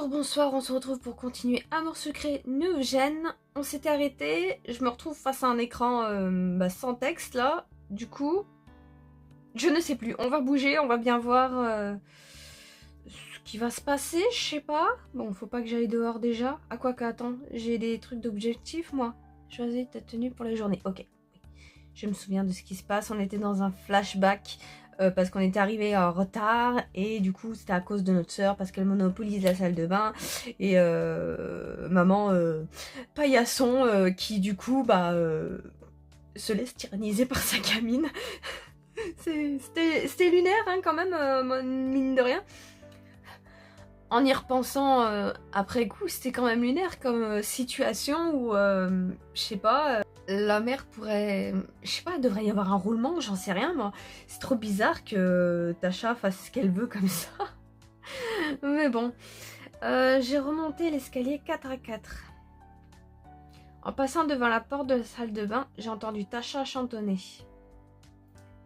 Bonsoir, on se retrouve pour continuer Amour Secret Neugène. On s'était arrêté, je me retrouve face à un écran sans texte là. Du coup, je ne sais plus, on va bouger, on va bien voir ce qui va se passer, je sais pas. Bon, faut pas que j'aille dehors déjà. À quoi qu'attends, j'ai des trucs d'objectifs moi. Choisis ta tenue pour la journée, ok. Je me souviens de ce qui se passe, on était dans un flashback. Parce qu'on était arrivé en retard et du coup c'était à cause de notre soeur parce qu'elle monopolise la salle de bain et maman paillasson qui du coup se laisse tyranniser par sa gamine. C'était lunaire hein, quand même, mine de rien. En y repensant après coup, c'était quand même lunaire comme situation où, je sais pas, la mère pourrait, je sais pas, devrait y avoir un roulement, j'en sais rien moi. C'est trop bizarre que Tasha fasse ce qu'elle veut comme ça. Mais bon, j'ai remonté l'escalier 4 à 4. En passant devant la porte de la salle de bain, j'ai entendu Tasha chantonner.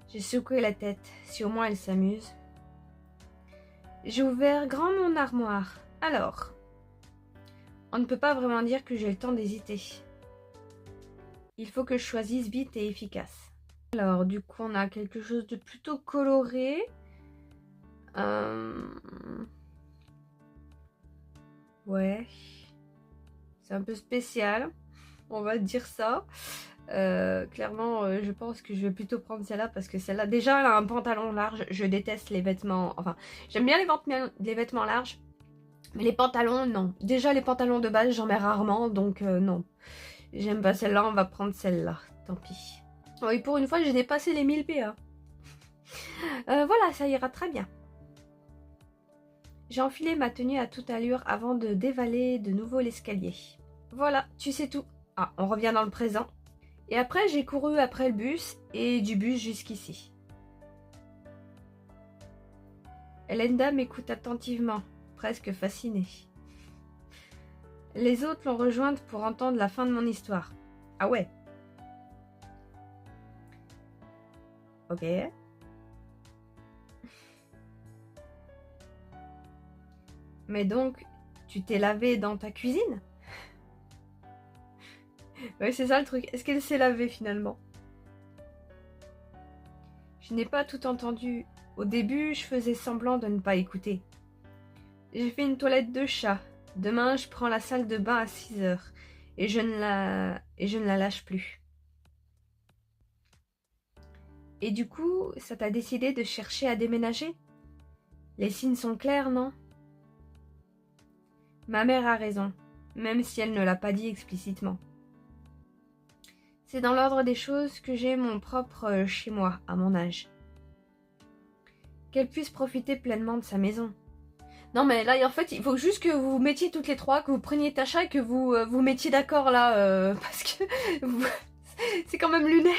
J'ai secoué la tête, si au moins elle s'amuse. J'ai ouvert grand mon armoire. Alors, on ne peut pas vraiment dire que j'ai le temps d'hésiter. Il faut que je choisisse vite et efficace. Alors, du coup, on a quelque chose de plutôt coloré. Ouais. C'est un peu spécial. On va dire ça. Clairement, je pense que je vais plutôt prendre celle-là parce que celle-là, déjà, elle a un pantalon large. Je déteste les vêtements. Enfin, j'aime bien les vêtements larges. Mais les pantalons, non. Déjà, les pantalons de base, j'en mets rarement. Donc, non. J'aime pas celle-là, on va prendre celle-là. Tant pis. Oui, pour une fois, j'ai dépassé les 1000 PA. Voilà, ça ira très bien. J'ai enfilé ma tenue à toute allure avant de dévaler de nouveau l'escalier. Voilà, tu sais tout. Ah, on revient dans le présent. Et après, j'ai couru après le bus et du bus jusqu'ici. Elenda m'écoute attentivement, presque fascinée. Les autres l'ont rejointe pour entendre la fin de mon histoire. Ah ouais. Ok. Mais donc, tu t'es lavé dans ta cuisine? Ouais, c'est ça le truc. Est-ce qu'elle s'est lavée finalement? Je n'ai pas tout entendu. Au début, je faisais semblant de ne pas écouter. J'ai fait une toilette de chat. Demain, je prends la salle de bain à 6 heures. Et je ne la lâche plus. Et du coup, ça t'a décidé de chercher à déménager? Les signes sont clairs, non? Ma mère a raison, même si elle ne l'a pas dit explicitement. C'est dans l'ordre des choses que j'ai mon propre chez moi, à mon âge. Qu'elle puisse profiter pleinement de sa maison. Non mais là, en fait, il faut juste que vous vous mettiez toutes les trois, que vous preniez Tasha et que vous vous mettiez d'accord là, parce que c'est quand même lunaire.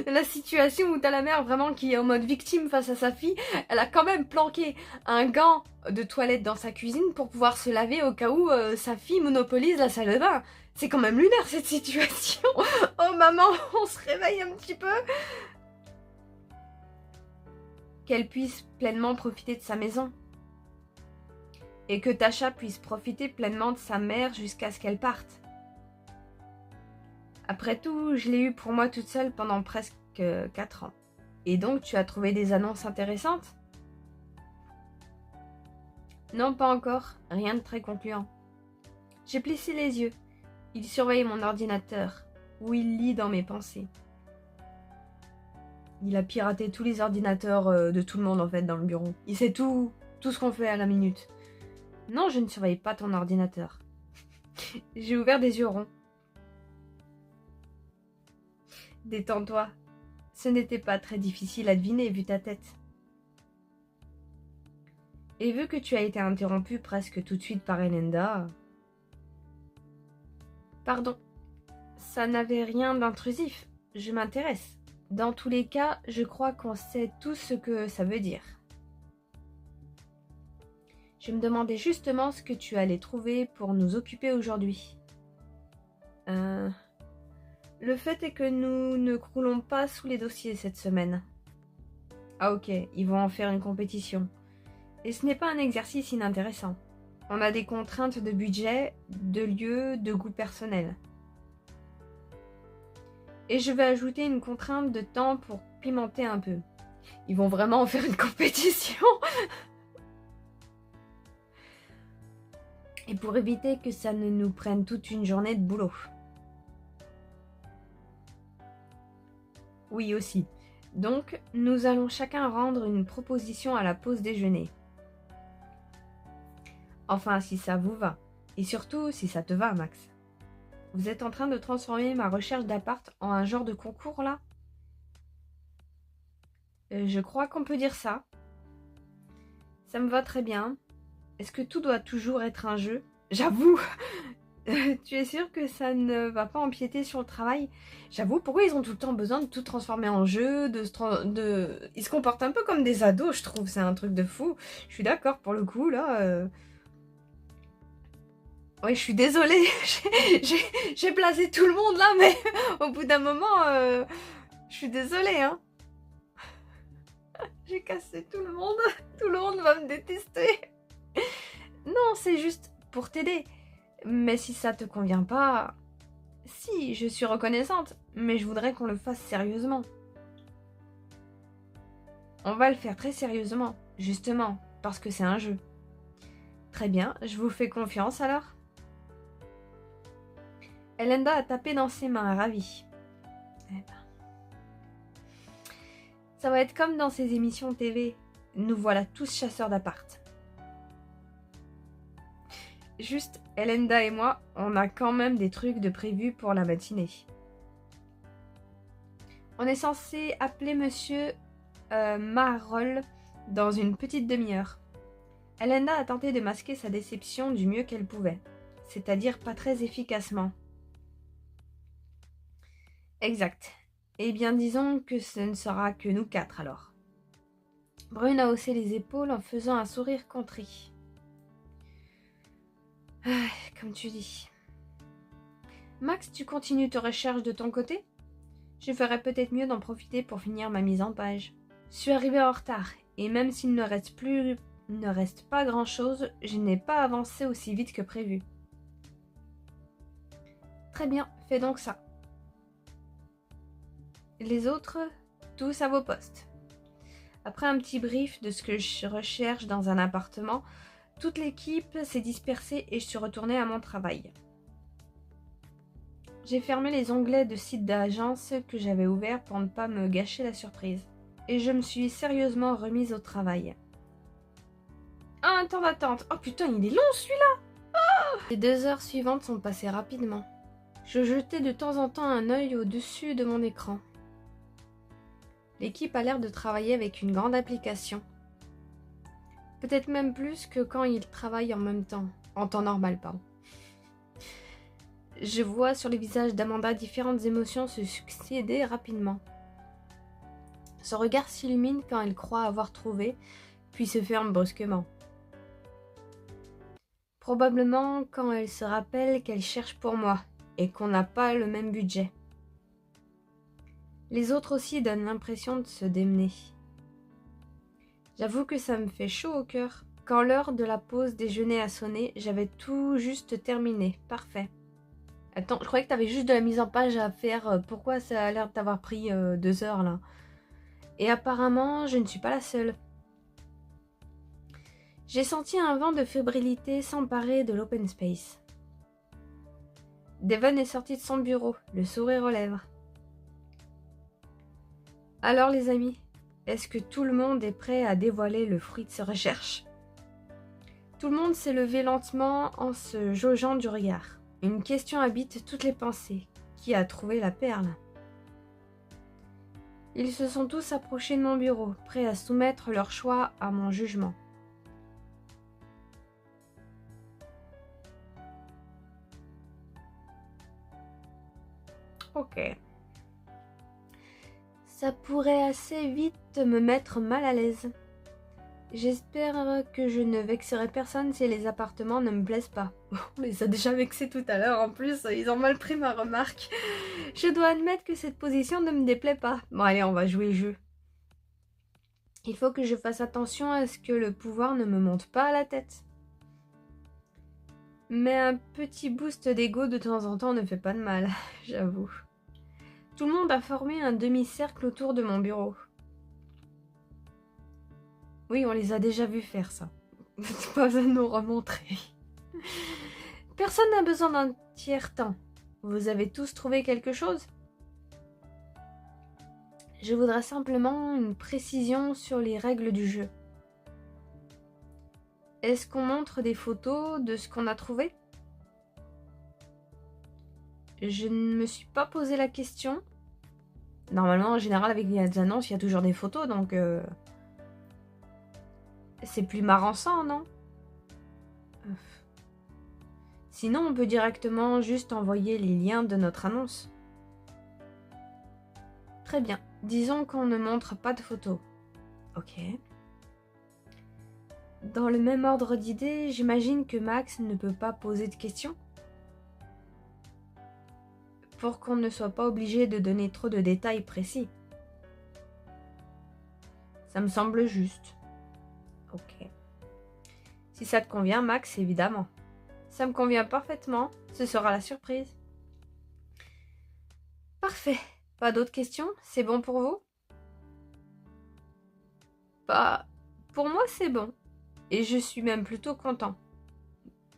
La situation où t'as la mère vraiment qui est en mode victime face à sa fille, elle a quand même planqué un gant de toilette dans sa cuisine pour pouvoir se laver au cas où sa fille monopolise la salle de bain. C'est quand même lunaire cette situation. Oh maman, on se réveille un petit peu. Qu'elle puisse pleinement profiter de sa maison. Et que Tasha puisse profiter pleinement de sa mère jusqu'à ce qu'elle parte. Après tout, je l'ai eu pour moi toute seule pendant presque 4 ans. Et donc, tu as trouvé des annonces intéressantes? Non, pas encore. Rien de très concluant. J'ai plissé les yeux. Il surveille mon ordinateur, où il lit dans mes pensées. Il a piraté tous les ordinateurs de tout le monde en fait dans le bureau. Il sait tout ce qu'on fait à la minute. Non, je ne surveille pas ton ordinateur. J'ai ouvert des yeux ronds. Détends-toi. Ce n'était pas très difficile à deviner vu ta tête. Et vu que tu as été interrompu presque tout de suite par Elenda... Pardon, ça n'avait rien d'intrusif. Je m'intéresse. Dans tous les cas, je crois qu'on sait tous ce que ça veut dire. Je me demandais justement ce que tu allais trouver pour nous occuper aujourd'hui. Le fait est que nous ne croulons pas sous les dossiers cette semaine. Ah ok, ils vont en faire une compétition. Et ce n'est pas un exercice inintéressant. On a des contraintes de budget, de lieu, de goût personnel. Et je vais ajouter une contrainte de temps pour pimenter un peu. Ils vont vraiment en faire une compétition. Et pour éviter que ça ne nous prenne toute une journée de boulot. Oui aussi. Donc, nous allons chacun rendre une proposition à la pause déjeuner. Enfin, si ça vous va. Et surtout, si ça te va, Max. Vous êtes en train de transformer ma recherche d'appart en un genre de concours, là ? Je crois qu'on peut dire ça. Ça me va très bien. Est-ce que tout doit toujours être un jeu ? J'avoue. Tu es sûr que ça ne va pas empiéter sur le travail ? J'avoue, pourquoi ils ont tout le temps besoin de tout transformer en jeu, Ils se comportent un peu comme des ados, je trouve. C'est un truc de fou. Je suis d'accord, pour le coup, là... Oui, je suis désolée. J'ai placé tout le monde, là, mais au bout d'un moment... Je suis désolée, hein. J'ai cassé tout le monde. Tout le monde va me détester. Non, c'est juste pour t'aider. Mais si ça te convient pas... Si, je suis reconnaissante, mais je voudrais qu'on le fasse sérieusement. On va le faire très sérieusement, justement, parce que c'est un jeu. Très bien, je vous fais confiance alors. Elenda a tapé dans ses mains, ravie. Eh ben. Ça va être comme dans ces émissions TV. Nous voilà tous chasseurs d'appart. Juste, Elenda et moi, on a quand même des trucs de prévus pour la matinée. On est censé appeler monsieur Marol dans une petite demi-heure. Elenda a tenté de masquer sa déception du mieux qu'elle pouvait, c'est-à-dire pas très efficacement. Exact. Eh bien, disons que ce ne sera que nous 4 alors. Brune a haussé les épaules en faisant un sourire contrit. Ah, comme tu dis. Max, tu continues tes recherches de ton côté ? Je ferais peut-être mieux d'en profiter pour finir ma mise en page. Je suis arrivée en retard, et même s'il ne reste pas grand-chose, je n'ai pas avancé aussi vite que prévu. Très bien, fais donc ça. Les autres, tous à vos postes. Après un petit brief de ce que je recherche dans un appartement, toute l'équipe s'est dispersée et je suis retournée à mon travail. J'ai fermé les onglets de site d'agence que j'avais ouverts pour ne pas me gâcher la surprise. Et je me suis sérieusement remise au travail. Un temps d'attente. Oh putain, il est long celui-là. Oh, les 2 heures suivantes sont passées rapidement. Je jetais de temps en temps un œil au-dessus de mon écran. L'équipe a l'air de travailler avec une grande application. Peut-être même plus que quand ils travaillent en même temps. En temps normal, pardon. Je vois sur les visages d'Amanda différentes émotions se succéder rapidement. Son regard s'illumine quand elle croit avoir trouvé, puis se ferme brusquement. Probablement quand elle se rappelle qu'elle cherche pour moi, et qu'on n'a pas le même budget. Les autres aussi donnent l'impression de se démener. J'avoue que ça me fait chaud au cœur. Quand l'heure de la pause déjeuner a sonné, j'avais tout juste terminé. Parfait. Attends, je croyais que t'avais juste de la mise en page à faire. Pourquoi ça a l'air de t'avoir pris 2 heures là ? Et apparemment, je ne suis pas la seule. J'ai senti un vent de fébrilité s'emparer de l'open space. Devon est sorti de son bureau, le sourire aux lèvres. Alors les amis, est-ce que tout le monde est prêt à dévoiler le fruit de ses recherches ? Tout le monde s'est levé lentement en se jaugeant du regard. Une question habite toutes les pensées. Qui a trouvé la perle ? Ils se sont tous approchés de mon bureau, prêts à soumettre leur choix à mon jugement. Ok. Ça pourrait assez vite me mettre mal à l'aise. J'espère que je ne vexerai personne si les appartements ne me plaisent pas. On les a déjà vexés tout à l'heure, en plus, ils ont mal pris ma remarque. Je dois admettre que cette position ne me déplaît pas. Bon allez, on va jouer le jeu. Il faut que je fasse attention à ce que le pouvoir ne me monte pas à la tête. Mais un petit boost d'ego de temps en temps ne fait pas de mal, j'avoue. Tout le monde a formé un demi-cercle autour de mon bureau. Oui, on les a déjà vus faire ça. Pas besoin de nous remontrer. Personne n'a besoin d'un tiers-temps. Vous avez tous trouvé quelque chose? Je voudrais simplement une précision sur les règles du jeu. Est-ce qu'on montre des photos de ce qu'on a trouvé? Je ne me suis pas posé la question. Normalement, en général, avec les annonces, il y a toujours des photos, donc... C'est plus marrant ça, non? Sinon, on peut directement juste envoyer les liens de notre annonce. Très bien. Disons qu'on ne montre pas de photos. Ok. Dans le même ordre d'idées, j'imagine que Max ne peut pas poser de questions. Pour qu'on ne soit pas obligé de donner trop de détails précis. Ça me semble juste. Ok. Si ça te convient, Max, évidemment. Ça me convient parfaitement. Ce sera la surprise. Parfait. Pas d'autres questions? C'est bon pour vous? Bah, pour moi, c'est bon. Et je suis même plutôt content.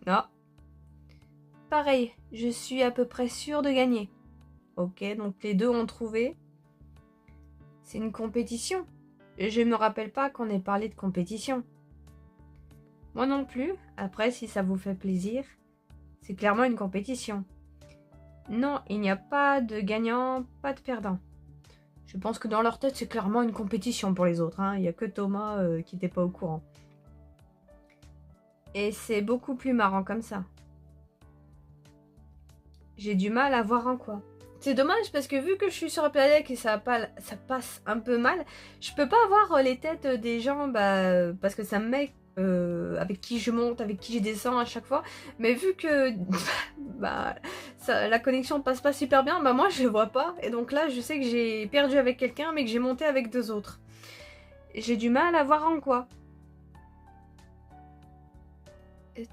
Ah. Pareil, je suis à peu près sûre de gagner. Ok, donc les deux ont trouvé. C'est une compétition. Je me rappelle pas qu'on ait parlé de compétition. Moi non plus. Après, si ça vous fait plaisir, c'est clairement une compétition. Non, il n'y a pas de gagnant, pas de perdant. Je pense que dans leur tête, c'est clairement une compétition pour les autres. Hein. Il n'y a que Thomas qui n'était pas au courant. Et c'est beaucoup plus marrant comme ça. J'ai du mal à voir en quoi. C'est dommage parce que vu que je suis sur la planète et ça passe un peu mal, je peux pas avoir les têtes des gens parce que ça me met avec qui je monte, avec qui je descends à chaque fois. Mais vu que la connexion passe pas super bien, moi je les vois pas. Et donc là je sais que j'ai perdu avec quelqu'un mais que j'ai monté avec deux autres. J'ai du mal à voir en quoi.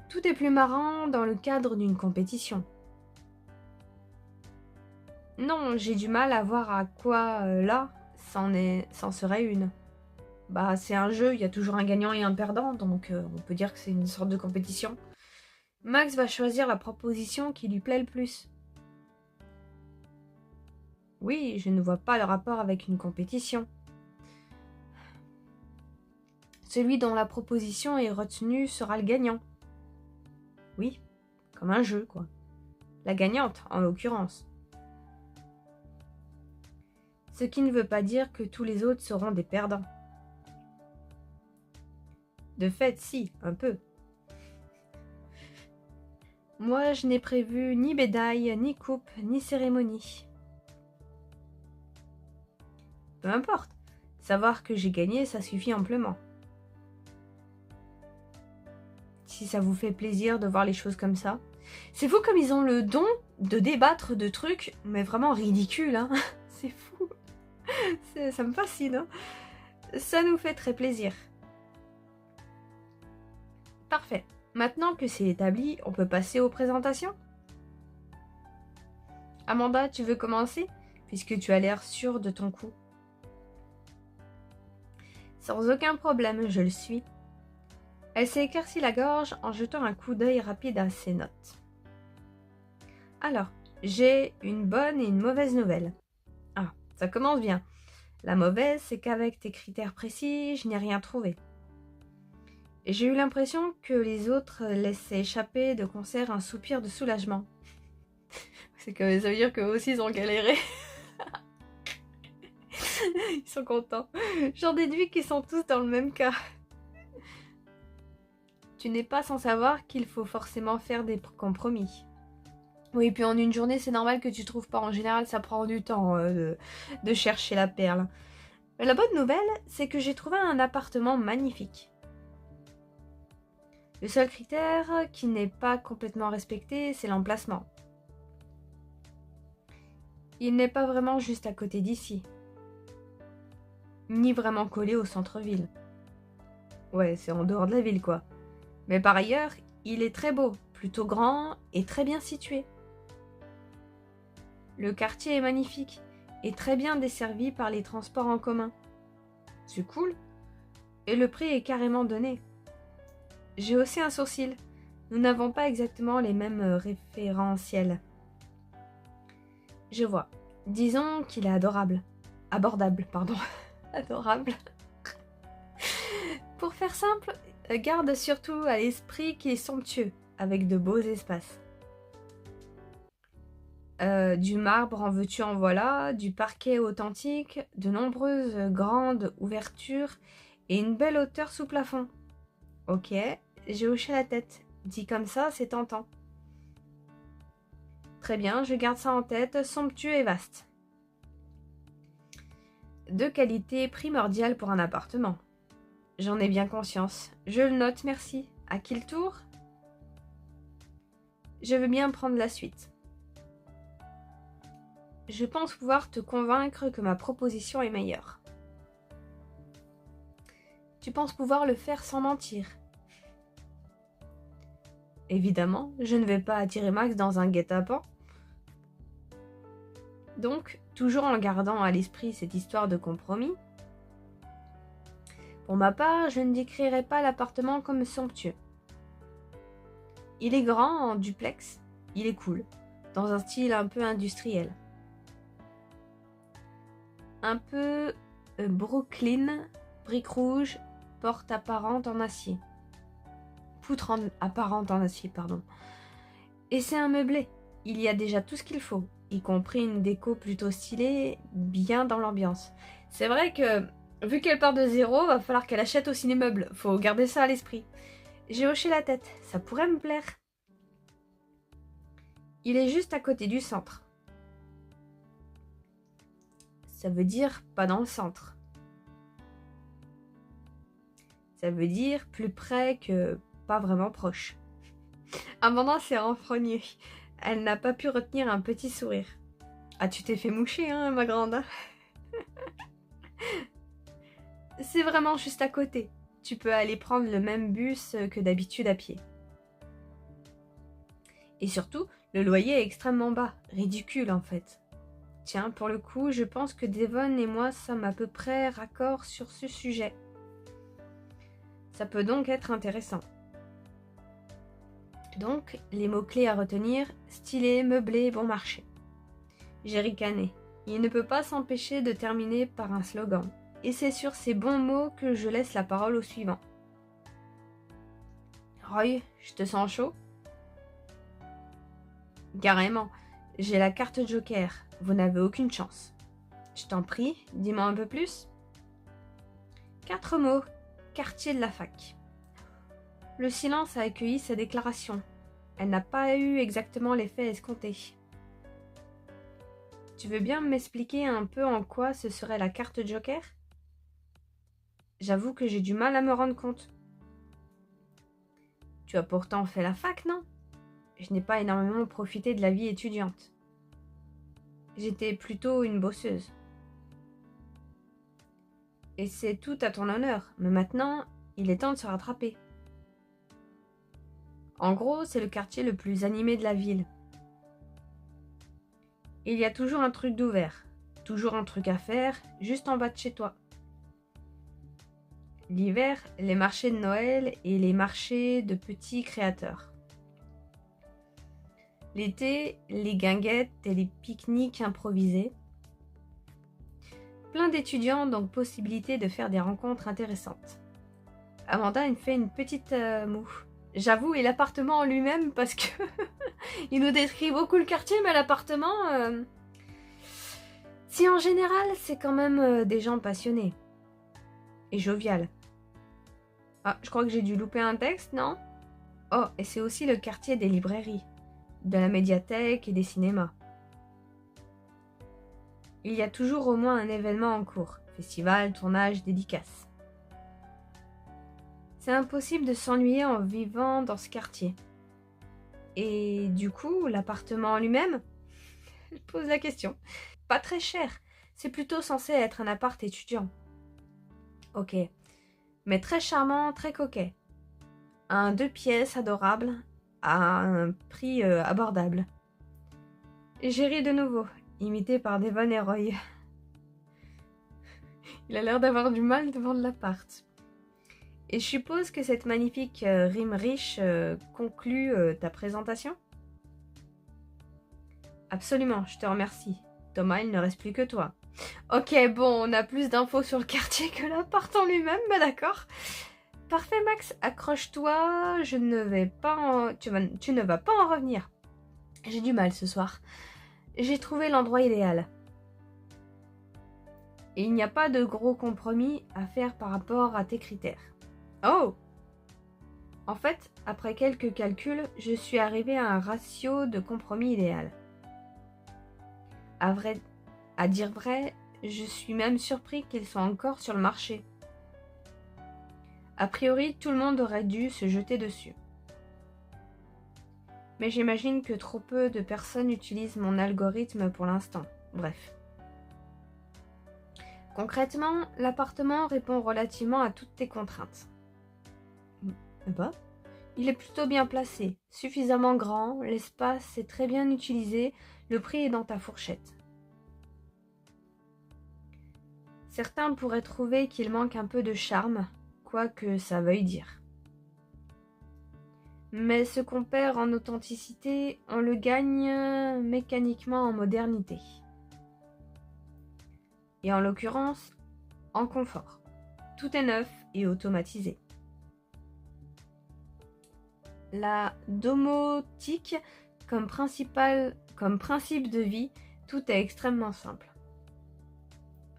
Tout est plus marrant dans le cadre d'une compétition. Non, j'ai du mal à voir à quoi là, c'en serait une. Bah, c'est un jeu, il y a toujours un gagnant et un perdant, donc on peut dire que c'est une sorte de compétition. Max va choisir la proposition qui lui plaît le plus. Oui, je ne vois pas le rapport avec une compétition. Celui dont la proposition est retenue sera le gagnant. Oui, comme un jeu, quoi. La gagnante, en l'occurrence. Ce qui ne veut pas dire que tous les autres seront des perdants. De fait, si, un peu. Moi, je n'ai prévu ni médaille, ni coupe, ni cérémonie. Peu importe. Savoir que j'ai gagné, ça suffit amplement. Si ça vous fait plaisir de voir les choses comme ça. C'est fou comme ils ont le don de débattre de trucs, mais vraiment ridicules, hein. C'est fou. Ça me fascine, hein. Ça nous fait très plaisir. Parfait. Maintenant que c'est établi, on peut passer aux présentations. Amanda, tu veux commencer? Puisque tu as l'air sûre de ton coup. Sans aucun problème, je le suis. Elle s'est éclaircie la gorge en jetant un coup d'œil rapide à ses notes. Alors, j'ai une bonne et une mauvaise nouvelle. Ah, ça commence bien. La mauvaise, c'est qu'avec tes critères précis, je n'ai rien trouvé. Et j'ai eu l'impression que les autres laissaient échapper de concert un soupir de soulagement. C'est que ça veut dire qu'eux aussi ils ont galéré. Ils sont contents. J'en déduis qu'ils sont tous dans le même cas. Tu n'es pas sans savoir qu'il faut forcément faire des compromis. Oui, puis en une journée, c'est normal que tu trouves pas. En général, ça prend du temps de chercher la perle. Mais la bonne nouvelle, c'est que j'ai trouvé un appartement magnifique. Le seul critère qui n'est pas complètement respecté, c'est l'emplacement. Il n'est pas vraiment juste à côté d'ici. Ni vraiment collé au centre-ville. Ouais, c'est en dehors de la ville, quoi. Mais par ailleurs, il est très beau, plutôt grand et très bien situé. Le quartier est magnifique et très bien desservi par les transports en commun. C'est cool. Et le prix est carrément donné. J'ai haussé un sourcil. Nous n'avons pas exactement les mêmes référentiels. Je vois. Disons qu'il est adorable. Abordable, pardon. Adorable. Pour faire simple, garde surtout à l'esprit qu'il est somptueux, avec de beaux espaces. Du marbre en veux-tu en voilà, du parquet authentique, de nombreuses grandes ouvertures et une belle hauteur sous plafond. Ok, j'ai hoché la tête. Dit comme ça, c'est tentant. Très bien, je garde ça en tête, somptueux et vaste. De qualité primordiale pour un appartement. J'en ai bien conscience. Je le note, merci. À qui le tour? Je veux bien prendre la suite. Je pense pouvoir te convaincre que ma proposition est meilleure. Tu penses pouvoir le faire sans mentir? Évidemment, je ne vais pas attirer Max dans un guet-apens. Donc, toujours en gardant à l'esprit cette histoire de compromis, pour ma part, je ne décrirai pas l'appartement comme somptueux. Il est grand, en duplex, il est cool, dans un style un peu industriel. Un peu Brooklyn, briques rouges, porte apparente en acier. Poutre apparente en acier, pardon. Et c'est un meublé, il y a déjà tout ce qu'il faut, y compris une déco plutôt stylée, bien dans l'ambiance. C'est vrai que, vu qu'elle part de zéro, va falloir qu'elle achète aussi des meubles, faut garder ça à l'esprit. J'ai hoché la tête, ça pourrait me plaire. Il est juste à côté du centre. Ça veut dire pas dans le centre. Ça veut dire plus près que pas vraiment proche. Amanda s'est renfrognée. Elle n'a pas pu retenir un petit sourire. Ah, tu t'es fait moucher, hein, ma grande? C'est vraiment juste à côté. Tu peux aller prendre le même bus que d'habitude à pied. Et surtout, le loyer est extrêmement bas. Ridicule, en fait. Tiens, pour le coup, je pense que Devon et moi sommes à peu près raccord sur ce sujet. Ça peut donc être intéressant. Donc, les mots-clés à retenir, stylé, meublé, bon marché. J'ai ricané. Il ne peut pas s'empêcher de terminer par un slogan. Et c'est sur ces bons mots que je laisse la parole au suivant. Roy, je te sens chaud? Carrément. J'ai la carte Joker. Vous n'avez aucune chance. Je t'en prie, dis-moi un peu plus. 4 mots. Quartier de la fac. Le silence a accueilli sa déclaration. Elle n'a pas eu exactement l'effet escompté. Tu veux bien m'expliquer un peu en quoi ce serait la carte Joker? J'avoue que j'ai du mal à me rendre compte. Tu as pourtant fait la fac, non? Je n'ai pas énormément profité de la vie étudiante. J'étais plutôt une bosseuse. Et c'est tout à ton honneur, mais maintenant, il est temps de se rattraper. En gros, c'est le quartier le plus animé de la ville. Il y a toujours un truc d'ouvert, toujours un truc à faire, juste en bas de chez toi. L'hiver, les marchés de Noël et les marchés de petits créateurs. L'été, les guinguettes et les pique-niques improvisés. Plein d'étudiants, donc possibilité de faire des rencontres intéressantes. Amanda me fait une petite moue. J'avoue, et l'appartement en lui-même, parce que il nous décrit beaucoup le quartier, mais l'appartement... Si en général, c'est quand même des gens passionnés. Et jovial. Ah, je crois que j'ai dû louper un texte, non? Oh, et c'est aussi le quartier des librairies, de la médiathèque et des cinémas. Il y a toujours au moins un événement en cours. Festival, tournage, dédicace. C'est impossible de s'ennuyer en vivant dans ce quartier. Et du coup, l'appartement en lui-même? Je pose la question. Pas très cher. C'est plutôt censé être un appart étudiant. Ok. Mais très charmant, très coquet. Un 2 pièces adorable, à un prix abordable. J'ai ri de nouveau, imité par Devon et Roy. Il a l'air d'avoir du mal de vendre l'appart. Et je suppose que cette magnifique rime riche conclut ta présentation? Absolument, je te remercie. Thomas, il ne reste plus que toi. Ok, bon, on a plus d'infos sur le quartier que l'appart en lui-même, mais d'accord. Parfait, Max, accroche-toi, tu ne vas pas en revenir. J'ai du mal ce soir. J'ai trouvé l'endroit idéal. Et il n'y a pas de gros compromis à faire par rapport à tes critères. Oh! En fait, après quelques calculs, je suis arrivée à un ratio de compromis idéal. À dire vrai, je suis même surpris qu'il soit encore sur le marché. A priori, tout le monde aurait dû se jeter dessus. Mais j'imagine que trop peu de personnes utilisent mon algorithme pour l'instant. Bref. Concrètement, l'appartement répond relativement à toutes tes contraintes. Bah, il est plutôt bien placé, suffisamment grand, l'espace est très bien utilisé, le prix est dans ta fourchette. Certains pourraient trouver qu'il manque un peu de charme, quoi que ça veuille dire. Mais ce qu'on perd en authenticité, on le gagne mécaniquement en modernité. Et en l'occurrence, en confort. Tout est neuf et automatisé. La domotique, comme principe de vie, tout est extrêmement simple.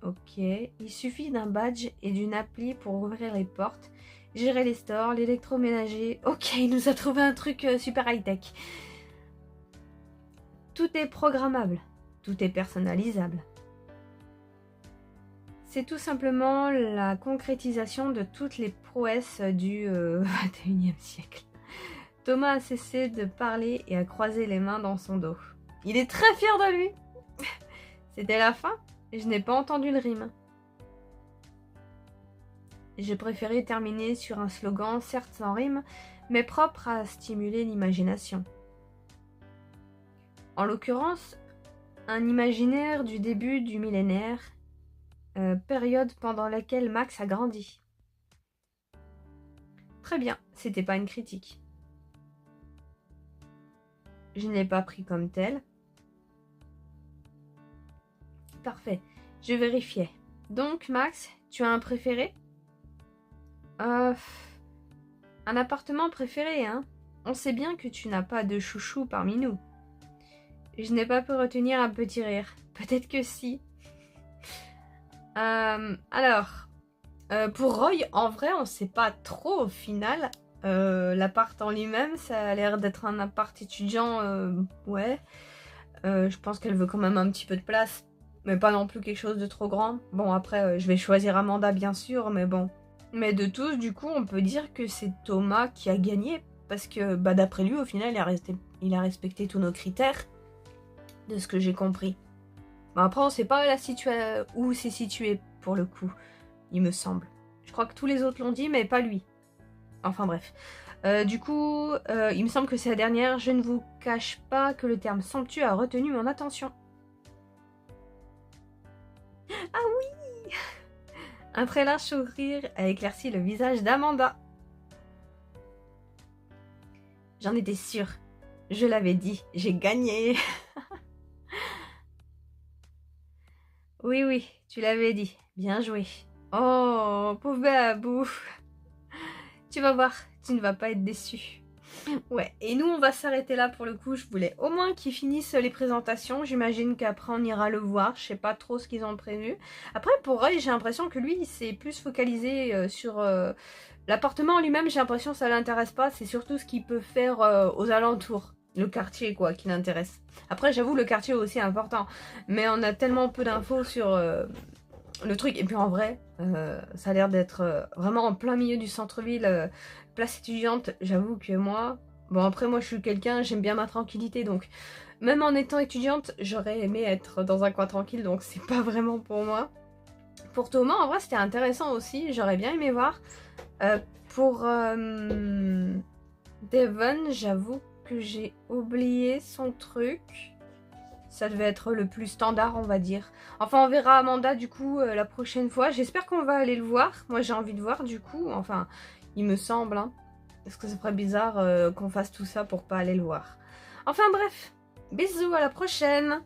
Ok, il suffit d'un badge et d'une appli pour ouvrir les portes, gérer les stores, l'électroménager. Ok, il nous a trouvé un truc super high-tech. Tout est programmable, tout est personnalisable. C'est tout simplement la concrétisation de toutes les prouesses du 21e siècle. Thomas a cessé de parler et a croisé les mains dans son dos. Il est très fier de lui. C'était la fin et je n'ai pas entendu le rime. J'ai préféré terminer sur un slogan certes sans rime, mais propre à stimuler l'imagination. En l'occurrence, un imaginaire du début du millénaire, période pendant laquelle Max a grandi. Très bien, c'était pas une critique. Je ne l'ai pas pris comme tel. Parfait, je vérifiais. Donc, Max, tu as un préféré? Un appartement préféré, hein? On sait bien que tu n'as pas de chouchou parmi nous. Je n'ai pas pu retenir un petit rire. Peut-être que si. Pour Roy, en vrai, on sait pas trop au final. L'appart en lui-même, ça a l'air d'être un appart étudiant, ouais. Je pense qu'elle veut quand même un petit peu de place, mais pas non plus quelque chose de trop grand. Bon, après, je vais choisir Amanda, bien sûr, mais bon. Mais de tous, du coup, on peut dire que c'est Thomas qui a gagné, parce que, bah, d'après lui, au final, il a respecté tous nos critères, de ce que j'ai compris. Bon, après, on sait pas où c'est situé, pour le coup, il me semble. Je crois que tous les autres l'ont dit, mais pas lui. Enfin bref. Du coup, il me semble que c'est la dernière. Je ne vous cache pas que le terme somptueux a retenu mon attention. Ah oui! Un très large sourire a éclairci le visage d'Amanda. J'en étais sûre. Je l'avais dit, j'ai gagné. Oui, tu l'avais dit. Bien joué. Oh, pauvre Babou. Tu vas voir, tu ne vas pas être déçu. Ouais, et nous on va s'arrêter là pour le coup. Je voulais au moins qu'ils finissent les présentations. J'imagine qu'après on ira le voir. Je sais pas trop ce qu'ils ont prévu. Après pour Roy, j'ai l'impression que lui il s'est plus focalisé sur l'appartement en lui-même. J'ai l'impression que ça l'intéresse pas. C'est surtout ce qu'il peut faire aux alentours. Le quartier quoi qui l'intéresse. Après j'avoue le quartier est aussi important. Mais on a tellement peu d'infos sur le truc. Et puis en vrai, ça a l'air d'être vraiment en plein milieu du centre-ville. Place étudiante, j'avoue que moi... Bon après moi je suis quelqu'un, j'aime bien ma tranquillité. Donc même en étant étudiante, j'aurais aimé être dans un coin tranquille. Donc c'est pas vraiment pour moi. Pour Thomas, en vrai c'était intéressant aussi. J'aurais bien aimé voir. Pour Devon, j'avoue que j'ai oublié son truc. Ça devait être le plus standard, on va dire. Enfin, on verra Amanda, du coup, la prochaine fois. J'espère qu'on va aller le voir. Moi, j'ai envie de voir, du coup. Enfin, il me semble, hein. Parce que ça ferait bizarre qu'on fasse tout ça pour pas aller le voir. Enfin, bref. Bisous, à la prochaine!